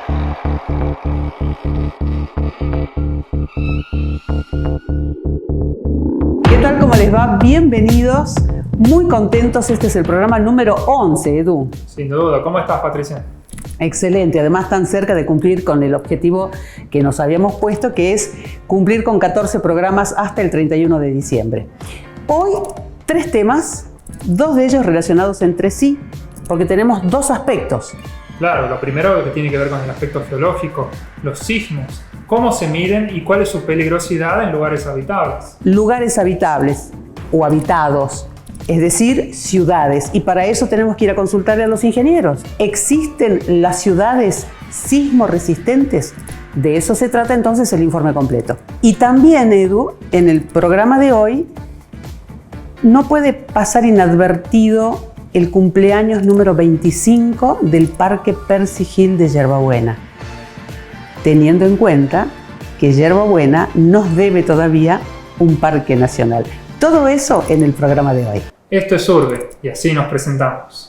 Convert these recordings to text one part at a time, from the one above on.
¿Qué tal? ¿Cómo les va? Bienvenidos, muy contentos. Este es el programa número 11, Edu. Sin duda. ¿Cómo estás, Patricia? Excelente, además tan cerca de cumplir con el objetivo que nos habíamos puesto, que es cumplir con 14 programas hasta el 31 de diciembre. Hoy, 3 temas, 2 de ellos relacionados entre sí, porque tenemos 2 aspectos. Claro, lo primero que tiene que ver con el aspecto geológico, los sismos, cómo se miden y cuál es su peligrosidad en lugares habitables. Lugares habitables o habitados, es decir, ciudades. Y para eso tenemos que ir a consultarle a los ingenieros. ¿Existen las ciudades sismo resistentes? De eso se trata entonces el informe completo. Y también, Edu, en el programa de hoy no puede pasar inadvertido el cumpleaños número 25 del Parque Percy Hill de Yerbabuena, teniendo en cuenta que Yerbabuena nos debe todavía un parque nacional. Todo eso en el programa de hoy. Esto es Urbe y así nos presentamos.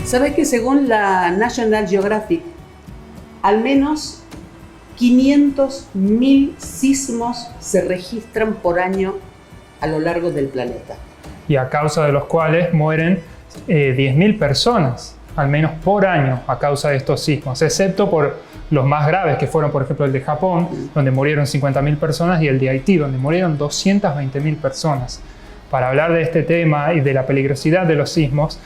¿Sabes que según la National Geographic, al menos 500.000 sismos se registran por año a lo largo del planeta? Y a causa de los cuales mueren 10.000 personas, al menos por año, a causa de estos sismos, excepto por los más graves, que fueron, por ejemplo, el de Japón, donde murieron 50.000 personas, y el de Haití, donde murieron 220.000 personas. Para hablar de este tema y de la peligrosidad de los sismos,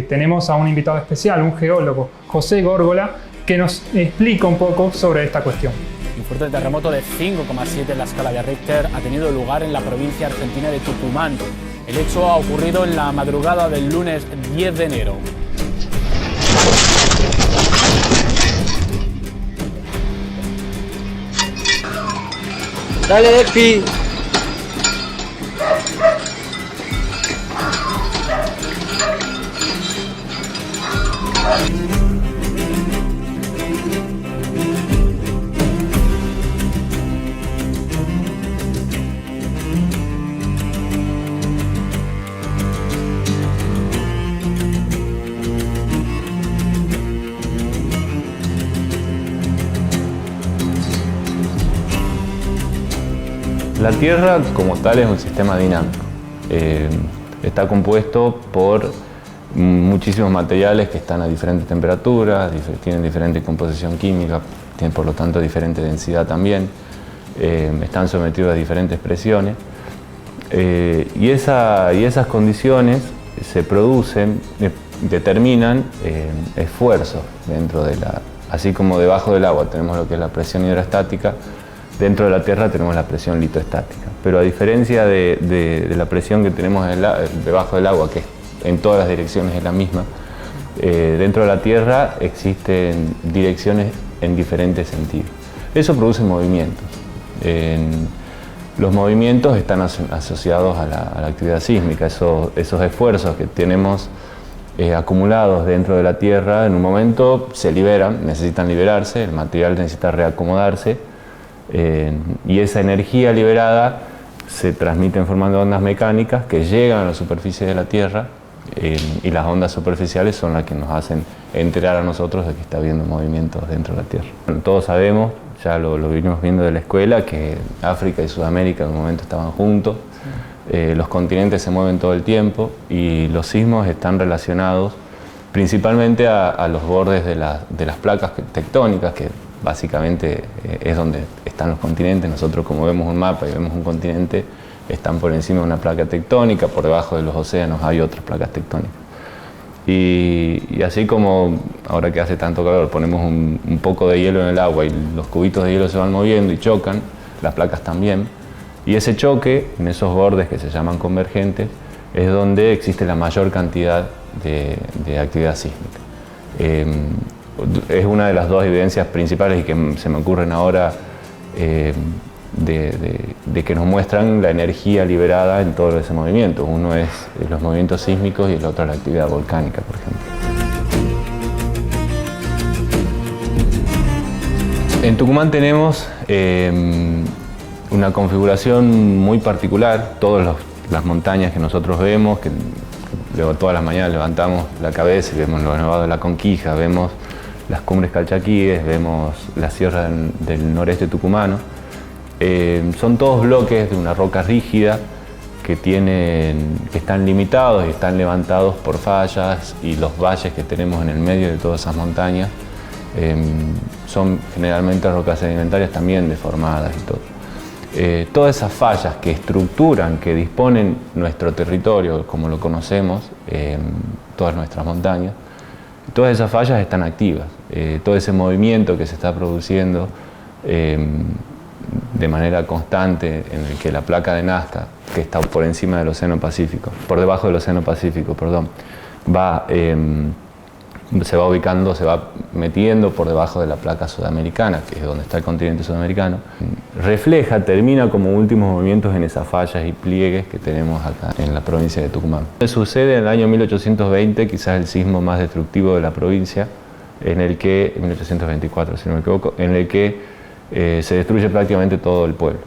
tenemos a un invitado especial, un geólogo, José Górgola, que nos explica un poco sobre esta cuestión. Un fuerte terremoto de 5,7 en la escala de Richter ha tenido lugar en la provincia argentina de Tucumán. El hecho ha ocurrido en la madrugada del lunes 10 de enero. Dale, Delphi. La Tierra como tal es un sistema dinámico. Está compuesto por muchísimos materiales que están a diferentes temperaturas, tienen diferente composición química, tienen por lo tanto diferente densidad también, están sometidos a diferentes presiones y esas condiciones se producen, determinan esfuerzos dentro de así como debajo del agua tenemos lo que es la presión hidrostática, dentro de la Tierra tenemos la presión litoestática, pero a diferencia de la presión que tenemos debajo del agua, que en todas las direcciones es la misma, dentro de la Tierra existen direcciones en diferentes sentidos. Eso produce movimientos. Los movimientos están asociados a la actividad sísmica, esos esfuerzos que tenemos acumulados dentro de la Tierra en un momento se liberan, necesitan liberarse, el material necesita reacomodarse, y esa energía liberada se transmiten formando ondas mecánicas que llegan a la superficie de la Tierra, y las ondas superficiales son las que nos hacen enterar a nosotros de que está habiendo movimientos dentro de la Tierra. Todos sabemos, ya lo venimos viendo de la escuela, que África y Sudamérica en un momento estaban juntos. Los continentes se mueven todo el tiempo y los sismos están relacionados principalmente a los bordes de las placas tectónicas, que básicamente es donde están los continentes. Nosotros, como vemos un mapa y vemos un continente, están por encima de una placa tectónica, por debajo de los océanos hay otras placas tectónicas. Y así como ahora que hace tanto calor ponemos un poco de hielo en el agua y los cubitos de hielo se van moviendo y chocan, las placas también. Y ese choque, en esos bordes que se llaman convergentes, es donde existe la mayor cantidad de actividad sísmica. Es una de las dos evidencias principales y que se me ocurren ahora de que nos muestran la energía liberada en todo ese movimiento. Uno es los movimientos sísmicos y el otro la actividad volcánica, por ejemplo. En Tucumán tenemos una configuración muy particular. Todas las montañas que nosotros vemos, que luego todas las mañanas levantamos la cabeza y vemos los nevados de la Conquija, vemos las cumbres calchaquíes, vemos la sierra del noreste tucumano. Son todos bloques de una roca rígida que están limitados y están levantados por fallas, y los valles que tenemos en el medio de todas esas montañas son generalmente rocas sedimentarias también deformadas y todo. Todas esas fallas que estructuran, que disponen nuestro territorio como lo conocemos, todas nuestras montañas, todas esas fallas están activas. Todo ese movimiento que se está produciendo de manera constante, en el que la placa de Nazca, que está por encima del Océano Pacífico, por debajo del Océano Pacífico, perdón, se va ubicando, se va metiendo por debajo de la placa sudamericana, que es donde está el continente sudamericano, termina como últimos movimientos en esas fallas y pliegues que tenemos acá en la provincia de Tucumán. Sucede en el año 1820, quizás el sismo más destructivo de la provincia, en 1824, si no me equivoco, en el que se destruye prácticamente todo el pueblo.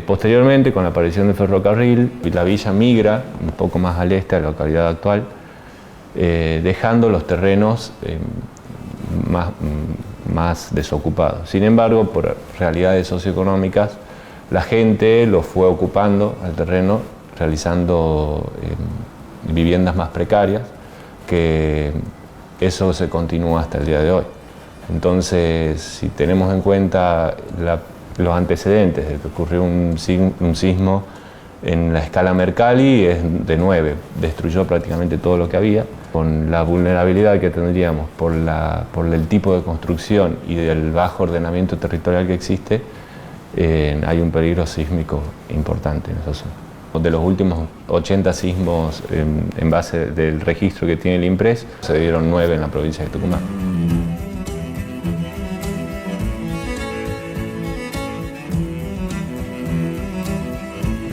Posteriormente, con la aparición del ferrocarril, la villa migra un poco más al este, a la localidad actual, dejando los terrenos más desocupados. Sin embargo, por realidades socioeconómicas, la gente lo fue ocupando al terreno, realizando viviendas más precarias, que eso se continúa hasta el día de hoy. Entonces, si tenemos en cuenta los antecedentes de que ocurrió un sismo en la escala Mercalli, es de 9, destruyó prácticamente todo lo que había. Con la vulnerabilidad que tendríamos por el tipo de construcción y del bajo ordenamiento territorial que existe, hay un peligro sísmico importante en esa zona. De los últimos 80 sismos en base del registro que tiene el INPRES, se dieron 9 en la provincia de Tucumán.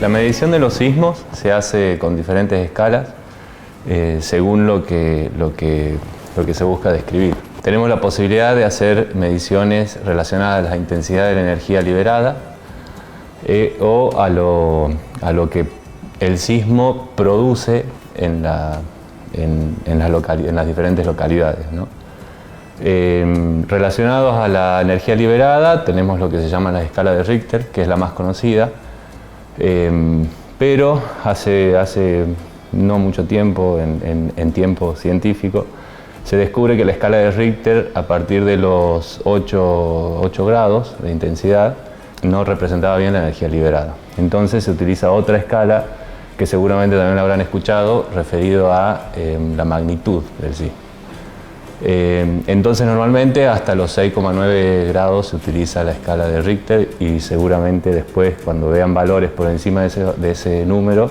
La medición de los sismos se hace con diferentes escalas según lo que se busca describir. Tenemos la posibilidad de hacer mediciones relacionadas a la intensidad de la energía liberada o a lo que el sismo produce en las diferentes localidades, ¿no? Relacionados a la energía liberada tenemos lo que se llama la escala de Richter, que es la más conocida. Pero hace no mucho tiempo, en tiempo científico, se descubre que la escala de Richter, a partir de los 8 grados de intensidad, no representaba bien la energía liberada. Entonces se utiliza otra escala que seguramente también la habrán escuchado, referido a la magnitud del sismo. Entonces normalmente hasta los 6,9 grados se utiliza la escala de Richter, y seguramente después, cuando vean valores por encima de ese número,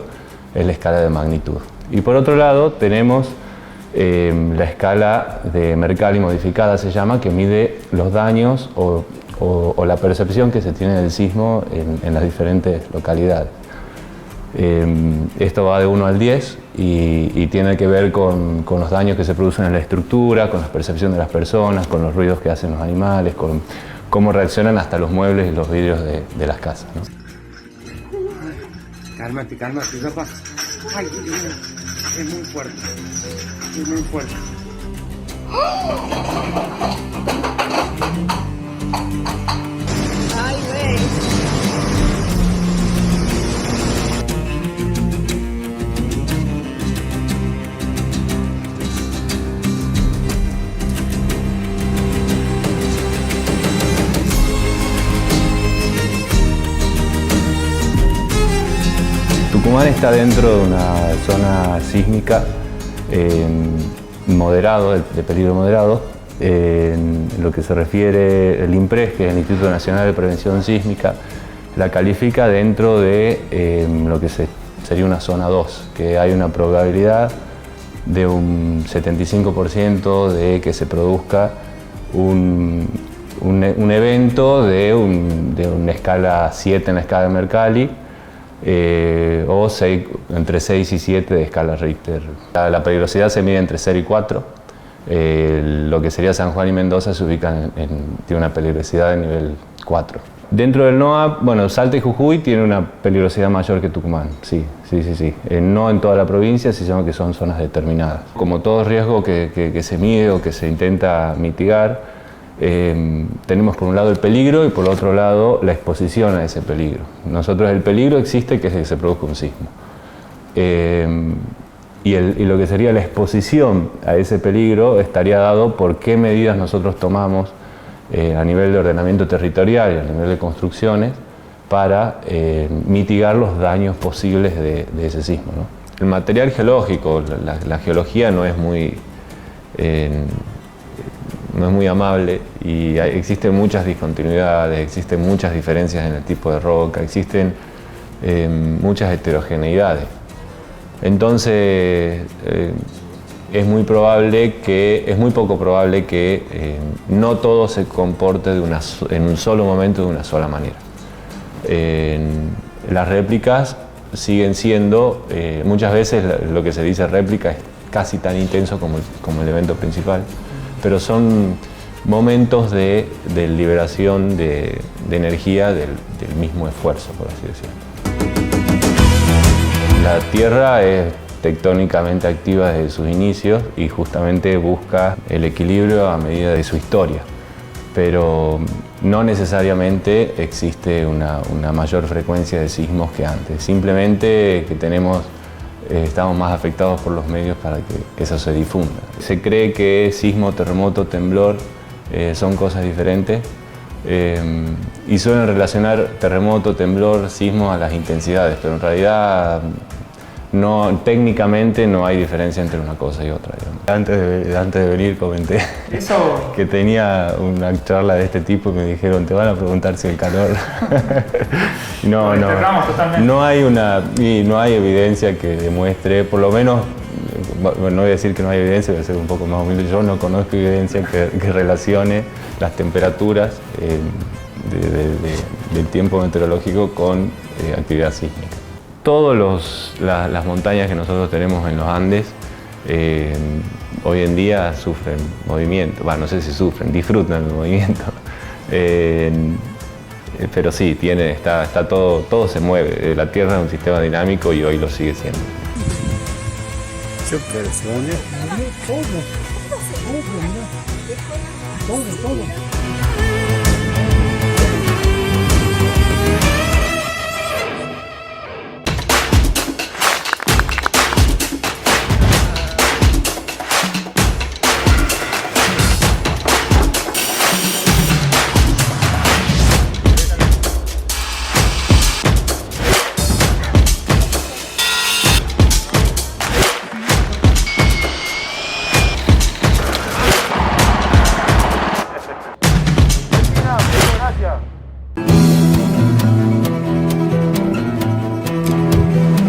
es la escala de magnitud. Y por otro lado tenemos la escala de Mercalli modificada, se llama, que mide los daños o la percepción que se tiene del sismo en las diferentes localidades. Esto va de 1 al 10 y tiene que ver con los daños que se producen en la estructura, con la percepción de las personas, con los ruidos que hacen los animales, con cómo reaccionan hasta los muebles y los vidrios de las casas, ¿no? Cálmate, cálmate, papá. Ay, Dios mío, es muy fuerte. Es muy fuerte. Ay, güey. Tucumán está dentro de una zona sísmica moderado, de peligro moderado. En lo que se refiere el INPRES, que es el Instituto Nacional de Prevención Sísmica, la califica dentro de lo que sería una zona 2, que hay una probabilidad de un 75% de que se produzca un evento de una escala 7 en la escala de Mercalli, o entre 6 y 7 de escala Richter. La peligrosidad se mide entre 0 y 4. Lo que sería San Juan y Mendoza se ubican tiene una peligrosidad de nivel 4. Dentro del NOA, bueno, Salta y Jujuy tiene una peligrosidad mayor que Tucumán, sí. No en toda la provincia, sino que son zonas determinadas. Como todo riesgo que se mide o que se intenta mitigar, tenemos por un lado el peligro y por otro lado la exposición a ese peligro. Nosotros el peligro existe, que es que se produzca un sismo. Y lo que sería la exposición a ese peligro estaría dado por qué medidas nosotros tomamos a nivel de ordenamiento territorial y a nivel de construcciones para mitigar los daños posibles de ese sismo, ¿no? El material geológico, la geología no es muy amable y existen muchas discontinuidades, existen muchas diferencias en el tipo de roca, existen muchas heterogeneidades. Entonces es muy poco probable que no todo se comporte en un solo momento de una sola manera. Las réplicas siguen siendo, muchas veces lo que se dice réplica es casi tan intenso como el evento principal, pero son momentos de liberación de energía del mismo esfuerzo, por así decirlo. La Tierra es tectónicamente activa desde sus inicios y justamente busca el equilibrio a medida de su historia, pero no necesariamente existe una mayor frecuencia de sismos que antes, simplemente que estamos más afectados por los medios para que eso se difunda. Se cree que sismo, terremoto, temblor son cosas diferentes y suelen relacionar terremoto, temblor, sismo a las intensidades, pero en realidad técnicamente no hay diferencia entre una cosa y otra, digamos. Antes de venir comenté que tenía una charla de este tipo y me dijeron, te van a preguntar si el calor... No hay evidencia que demuestre, por lo menos, bueno, no voy a decir que no hay evidencia, voy a ser un poco más humilde, yo no conozco evidencia que relacione las temperaturas del tiempo meteorológico con actividad sísmica. Todas las montañas que nosotros tenemos en los Andes hoy en día sufren movimiento, no sé si sufren, disfrutan del movimiento. Pero sí, todo se mueve. La Tierra es un sistema dinámico y hoy lo sigue siendo. Todo.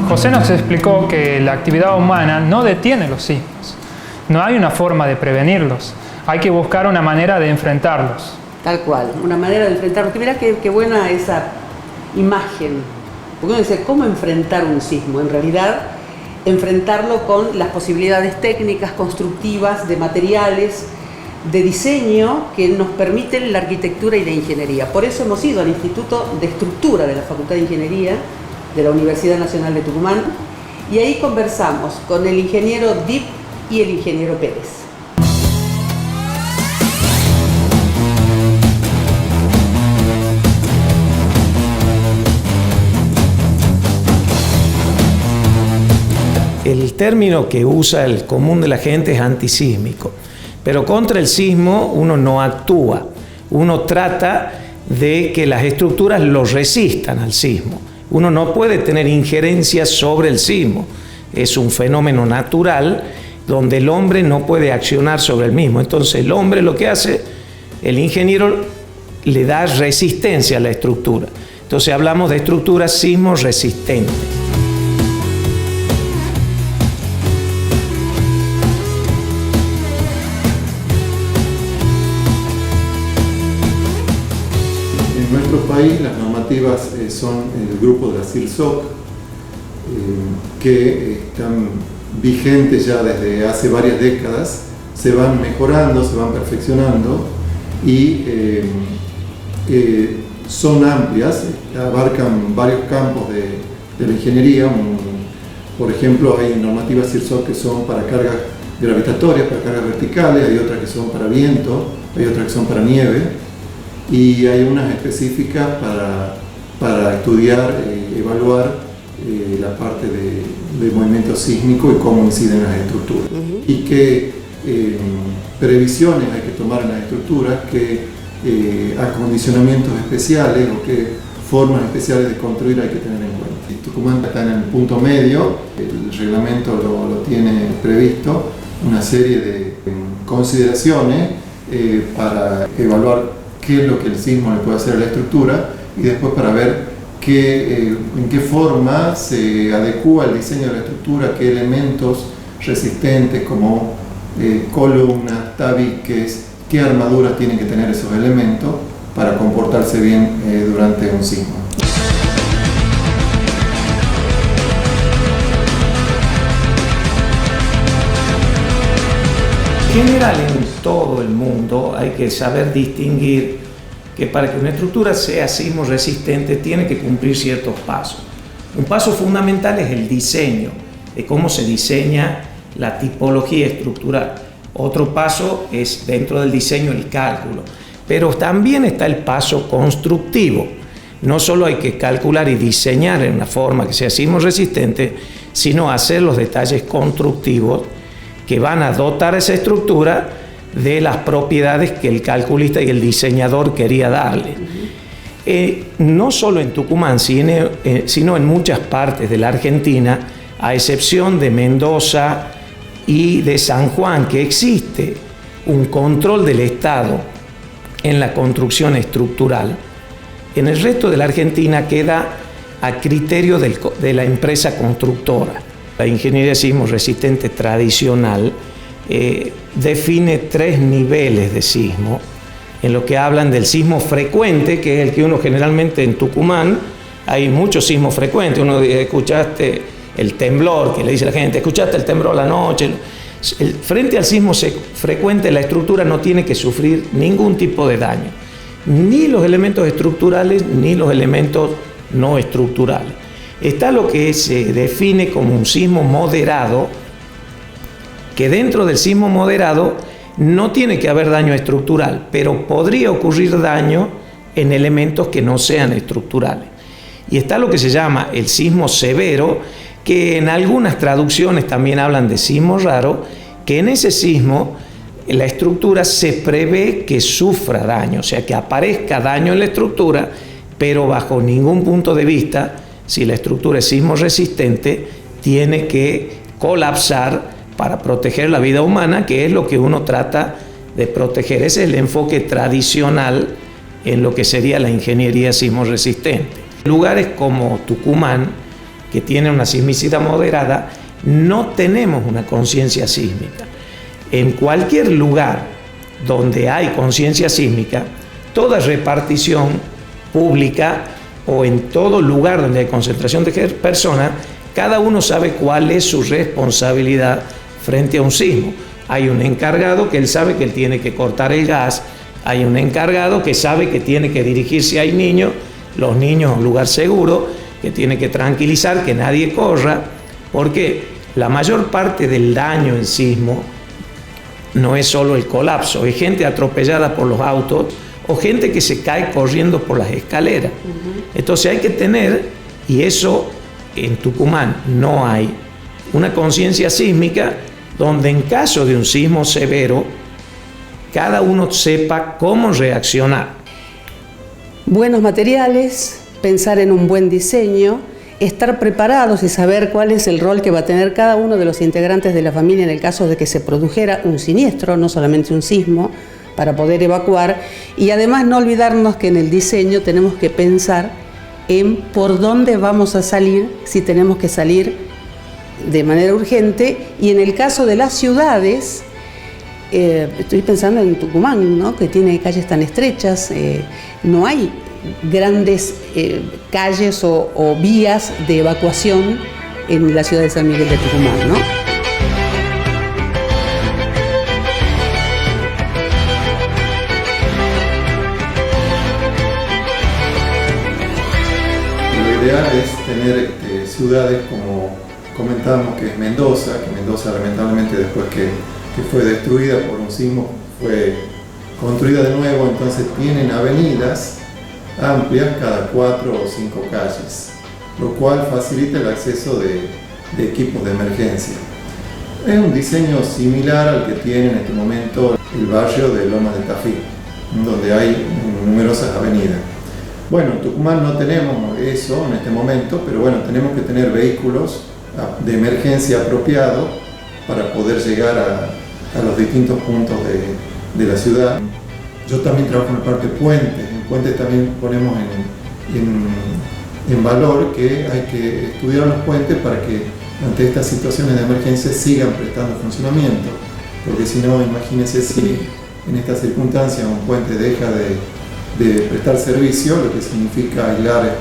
José nos explicó que la actividad humana no detiene los sismos. No hay una forma de prevenirlos. Hay que buscar una manera de enfrentarlos. Tal cual, una manera de enfrentarlos. Mirá qué buena esa imagen. Porque uno dice, ¿cómo enfrentar un sismo? En realidad, enfrentarlo con las posibilidades técnicas, constructivas, de materiales, de diseño que nos permiten la arquitectura y la ingeniería. Por eso hemos ido al Instituto de Estructura de la Facultad de Ingeniería de la Universidad Nacional de Tucumán, y ahí conversamos con el ingeniero Dip y el ingeniero Pérez. El término que usa el común de la gente es antisísmico, pero contra el sismo uno no actúa, uno trata de que las estructuras lo resistan al sismo. Uno no puede tener injerencia sobre el sismo, es un fenómeno natural donde el hombre no puede accionar sobre el mismo. Entonces el hombre lo que hace, el ingeniero le da resistencia a la estructura. Entonces hablamos de estructuras sismo resistentes. En nuestro país las normativas son el grupo de la CIRSOC, que están vigentes ya desde hace varias décadas, se van mejorando, se van perfeccionando y son amplias, abarcan varios campos de la ingeniería. Por ejemplo, hay normativas CIRSOC que son para cargas gravitatorias, para cargas verticales, hay otras que son para viento, hay otras que son para nieve, y hay unas específicas para estudiar, evaluar la parte de movimiento sísmico y cómo inciden las estructuras. Y qué previsiones hay que tomar en las estructuras, qué acondicionamientos especiales o qué formas especiales de construir hay que tener en cuenta. Tucumán está en el punto medio, el reglamento lo tiene previsto, una serie de consideraciones para evaluar qué es lo que el sismo le puede hacer a la estructura y después para ver en qué forma se adecúa el diseño de la estructura, qué elementos resistentes como columnas, tabiques, qué armaduras tienen que tener esos elementos para comportarse bien durante un sismo. En general, en todo el mundo hay que saber distinguir que para que una estructura sea sismo resistente tiene que cumplir ciertos pasos. Un paso fundamental es el diseño, de cómo se diseña la tipología estructural. Otro paso es dentro del diseño el cálculo, pero también está el paso constructivo. No solo hay que calcular y diseñar en una forma que sea sismo resistente, sino hacer los detalles constructivos que van a dotar a esa estructura de las propiedades que el calculista y el diseñador quería darle. No solo en Tucumán, sino en muchas partes de la Argentina, a excepción de Mendoza y de San Juan, que existe un control del Estado en la construcción estructural. En el resto de la Argentina queda a criterio de la empresa constructora. La ingeniería sismo resistente tradicional define 3 niveles de sismo, en lo que hablan del sismo frecuente, que es el que uno generalmente en Tucumán, hay muchos sismos frecuentes. Uno dice, escuchaste el temblor, que le dice la gente, escuchaste el temblor la noche. Frente al sismo frecuente, la estructura no tiene que sufrir ningún tipo de daño, ni los elementos estructurales ni los elementos no estructurales. Está lo que se define como un sismo moderado, que dentro del sismo moderado no tiene que haber daño estructural, pero podría ocurrir daño en elementos que no sean estructurales. Y está lo que se llama el sismo severo, que en algunas traducciones también hablan de sismo raro, que en ese sismo la estructura se prevé que sufra daño, o sea, que aparezca daño en la estructura, pero bajo ningún punto de vista, si la estructura es sismo resistente, tiene que colapsar para proteger la vida humana, que es lo que uno trata de proteger. Ese es el enfoque tradicional en lo que sería la ingeniería sismo resistente. Lugares como Tucumán, que tiene una sismicidad moderada, no tenemos una conciencia sísmica. En cualquier lugar donde hay conciencia sísmica, toda repartición pública o en todo lugar donde hay concentración de personas, cada uno sabe cuál es su responsabilidad frente a un sismo. Hay un encargado que él sabe que él tiene que cortar el gas, hay un encargado que sabe que tiene que dirigirse, hay niños, los niños a un lugar seguro, que tiene que tranquilizar, que nadie corra, porque la mayor parte del daño en sismo no es solo el colapso, es gente atropellada por los autos o gente que se cae corriendo por las escaleras. Entonces hay que tener, y eso en Tucumán no hay, una conciencia sísmica donde en caso de un sismo severo, cada uno sepa cómo reaccionar. Buenos materiales, pensar en un buen diseño, estar preparados y saber cuál es el rol que va a tener cada uno de los integrantes de la familia en el caso de que se produjera un siniestro, no solamente un sismo, para poder evacuar. Y además no olvidarnos que en el diseño tenemos que pensar en por dónde vamos a salir, si tenemos que salir de manera urgente. Y en el caso de las ciudades, estoy pensando en Tucumán, ¿no?, que tiene calles tan estrechas, no hay grandes calles o vías de evacuación en la ciudad de San Miguel de Tucumán, ¿no? Lo ideal es tener ciudades como comentábamos, que es Mendoza, que Mendoza lamentablemente después que fue destruida por un sismo fue construida de nuevo, entonces tienen avenidas amplias cada 4 o 5 calles, lo cual facilita el acceso de equipos de emergencia. Es un diseño similar al que tiene en este momento el barrio de Loma de Tafí, donde hay numerosas avenidas. Bueno, en Tucumán no tenemos eso en este momento, pero bueno, tenemos que tener vehículos de emergencia apropiados para poder llegar a los distintos puntos de la ciudad. Yo también trabajo en el Parque Puentes. En Puentes también ponemos en valor que hay que estudiar los puentes para que ante estas situaciones de emergencia sigan prestando funcionamiento. Porque si no, imagínense si en estas circunstancias un puente deja de prestar servicio, lo que significa aislar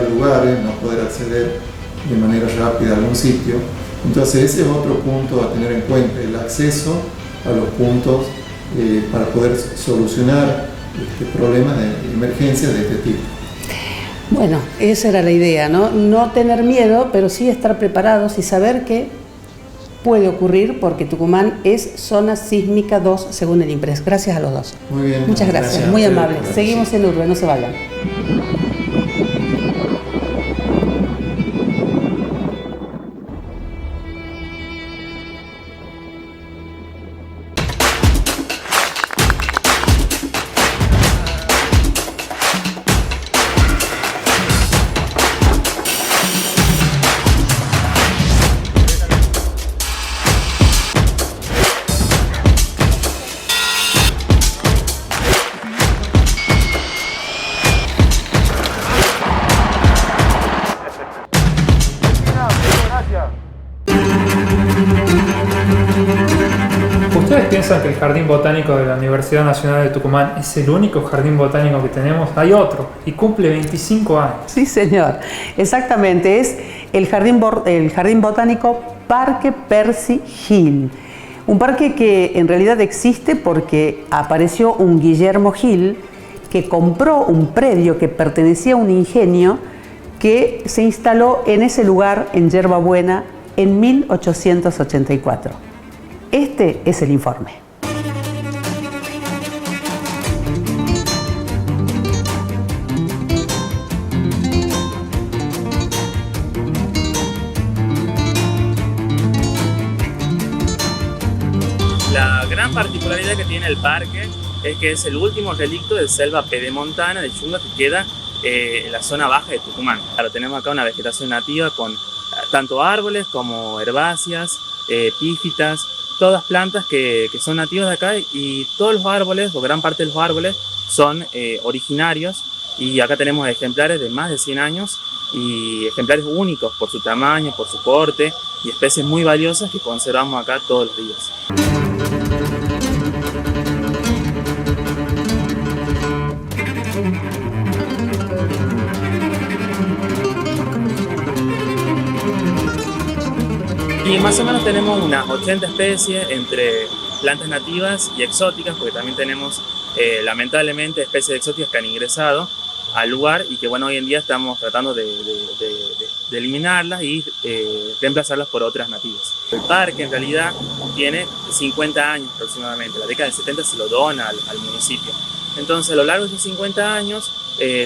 lugares, no poder acceder de manera rápida a algún sitio. Entonces ese es otro punto a tener en cuenta, el acceso a los puntos para poder solucionar problemas de emergencia de este tipo. Bueno, esa era la idea, ¿no? No tener miedo, pero sí estar preparados y saber que puede ocurrir, porque Tucumán es zona sísmica 2 según el INPRES. Gracias a los dos. Muy bien. Muchas gracias, muy amables. Seguimos en Urbe, no se vayan. ¿Ustedes piensan que el Jardín Botánico de la Universidad Nacional de Tucumán es el único jardín botánico que tenemos? Hay otro y cumple 25 años. Sí, señor. Exactamente. Es el Jardín Botánico Parque Percy Hill. Un parque que en realidad existe porque apareció un Guillermo Hill que compró un predio que pertenecía a un ingenio que se instaló en ese lugar, en Yerba Buena, en 1884. Este es el informe. La gran particularidad que tiene el parque es que es el último relicto de selva pedemontana de chunga que queda en la zona baja de Tucumán. Claro, tenemos acá una vegetación nativa con tanto árboles como herbáceas, epífitas, todas plantas que son nativas de acá, y todos los árboles, o gran parte de los árboles, son originarios, y acá tenemos ejemplares de más de 100 años y ejemplares únicos por su tamaño, por su porte, y especies muy valiosas que conservamos acá todos los días. Y más o menos tenemos unas 80 especies entre plantas nativas y exóticas, porque también tenemos lamentablemente especies exóticas que han ingresado, al lugar y que bueno, hoy en día estamos tratando de eliminarlas y reemplazarlas por otras nativas. El parque en realidad tiene 50 años aproximadamente, la década del 70 se lo dona al municipio. Entonces a lo largo de esos 50 años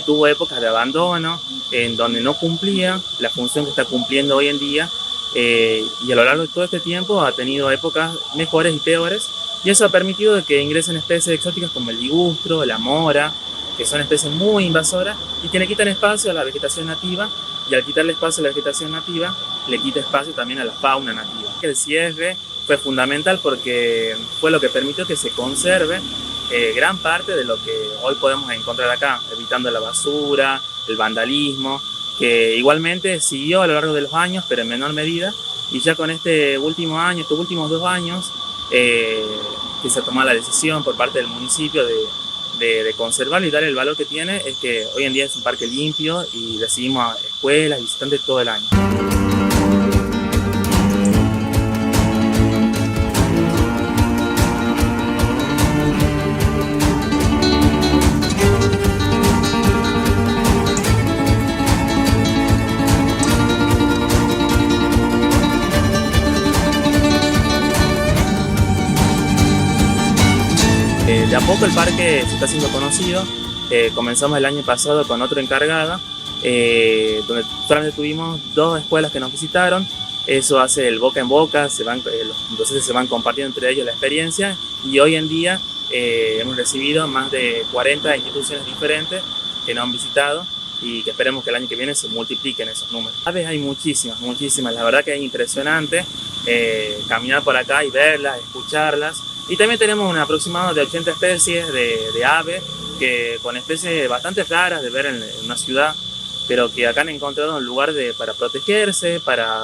tuvo épocas de abandono en donde no cumplía la función que está cumpliendo hoy en día y a lo largo de todo este tiempo ha tenido épocas mejores y peores y eso ha permitido de que ingresen especies exóticas como el ligustro, la mora, que son especies muy invasoras y que le quitan espacio a la vegetación nativa y al quitarle espacio a la vegetación nativa le quita espacio también a la fauna nativa. El cierre fue fundamental porque fue lo que permitió que se conserve gran parte de lo que hoy podemos encontrar acá, evitando la basura, el vandalismo, que igualmente siguió a lo largo de los años, pero en menor medida, y ya con este último año, estos últimos 2 años, que se tomó la decisión por parte del municipio de conservarlo y darle el valor que tiene, es que hoy en día es un parque limpio y recibimos a escuelas y visitantes todo el año. De a poco el parque se está haciendo conocido. Comenzamos el año pasado con otro encargado, donde solamente tuvimos 2 escuelas que nos visitaron. Eso hace el boca en boca, los docentes se van compartiendo entre ellos la experiencia y hoy en día hemos recibido más de 40 instituciones diferentes que nos han visitado y que esperemos que el año que viene se multipliquen esos números. Aves hay muchísimas, la verdad que es impresionante caminar por acá y verlas, escucharlas. Y también tenemos un aproximado de 80 especies de aves, que con especies bastante raras de ver en una ciudad, pero que acá han encontrado un lugar para protegerse, para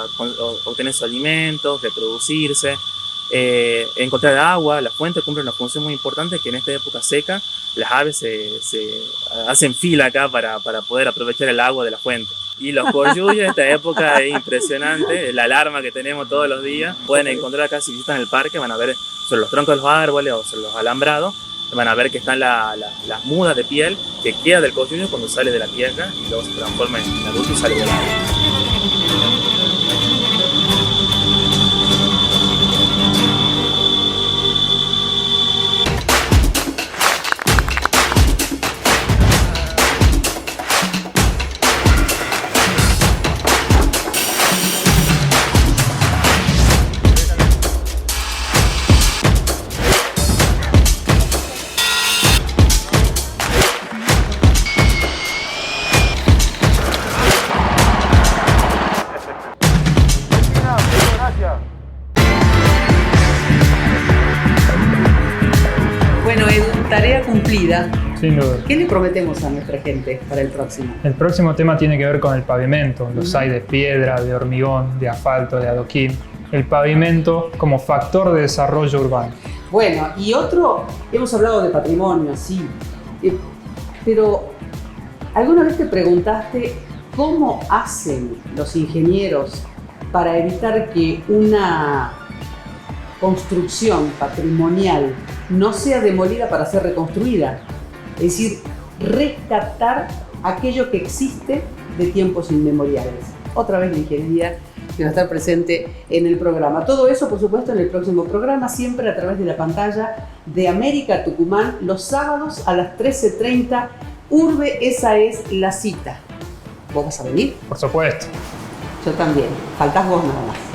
obtener sus alimentos, reproducirse, encontrar agua. La fuente cumple una función muy importante, que en esta época seca las aves se hacen fila acá para poder aprovechar el agua de la fuente. Y los coyuyos en esta época es impresionante, la alarma que tenemos todos los días. Pueden encontrar acá, si visitan el parque, van a ver sobre los troncos de los árboles o sobre los alambrados, van a ver que están las mudas de piel que queda del coyuyo cuando sale de la tierra y luego se transforma en adulto y sale del agua. Tarea cumplida. Sin duda. ¿Qué le prometemos a nuestra gente para el próximo? El próximo tema tiene que ver con el pavimento. Los hay de piedra, de hormigón, de asfalto, de adoquín. El pavimento como factor de desarrollo urbano. Bueno, y otro, hemos hablado de patrimonio, sí, pero ¿alguna vez te preguntaste cómo hacen los ingenieros para evitar que una construcción patrimonial no sea demolida para ser reconstruida? Es decir, rescatar aquello que existe de tiempos inmemoriales. Otra vez la ingeniería que va a estar presente en el programa. Todo eso, por supuesto, en el próximo programa, siempre a través de la pantalla de América Tucumán, los sábados a las 13:30. Urbe, esa es la cita. ¿Vos vas a venir? Por supuesto. Yo también. Faltás vos nada más.